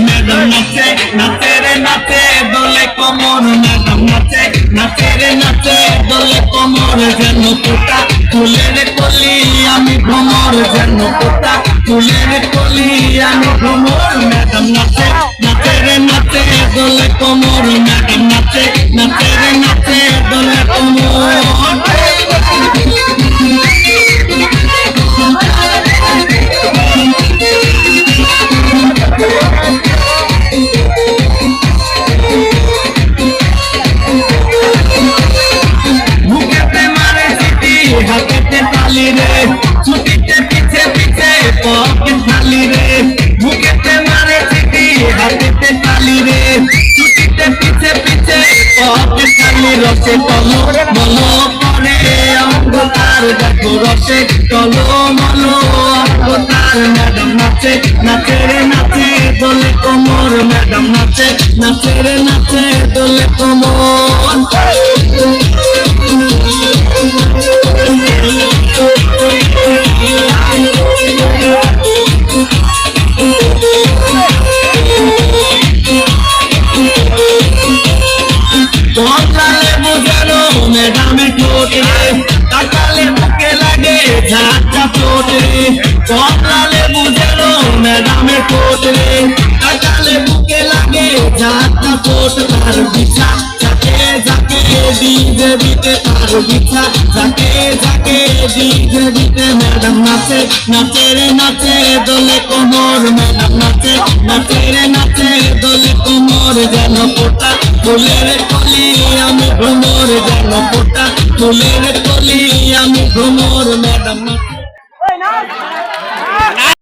Madam নাচে নাচে রে নাচে দোলে কোমর, ম্যাডাম নাচে নাচে রে নাচে দোলে কোমর, যেন কোটা ফুলের কলি আমি ভ্রমর, যেন কোটা ফুলের কলি আমি ভ্রমর। ম্যাডাম নাচে নাচে রে নাচে দোলে কোমর, ম্যাডাম নাচে নাচে রে নাচে দোলে কোমর। হাতেতে তালি রে ছুটিতে পিছে পিছে পকেট খালি রে, বুকেতে মারে চিঠি হাতেতে তালি রে ছুটিতে পিছে পিছে পকেট খালি। রসে টলো মলো করে অঙ্গতার দেখো, রসে টলো মলো অঙ্গতার। ম্যাডাম নাচে নাচে রে নাচে দোলে কোমর, ম্যাডাম নাচে নাচে রে নাচে দোলে কোমর। কমলালে বুঝানো ম্যাডামের ঠোঁটে, তাকালে বুকে লাগে ঝাঁকা চোটে। কমলালে বুঝানো ম্যাডামের ঠোঁটে, তাকালে বুকে লাগে ঝাঁকা চোট। তার বিছা যাকে যাকে ডিজে দিতে, তার বিছা যাকে যাকে ডিজে দিতে। ম্যাডাম নাচে নাচে রে নাচে দোলে কোমর, ম্যাডাম নাচে নাচে রে নাচে দোলে কোমর, যেন কোটা ফুলের কলি আমি ভ্রমর, যেন কোটা ফুলের কলি আমি ভ্রমর। ম্যাডাম নাচে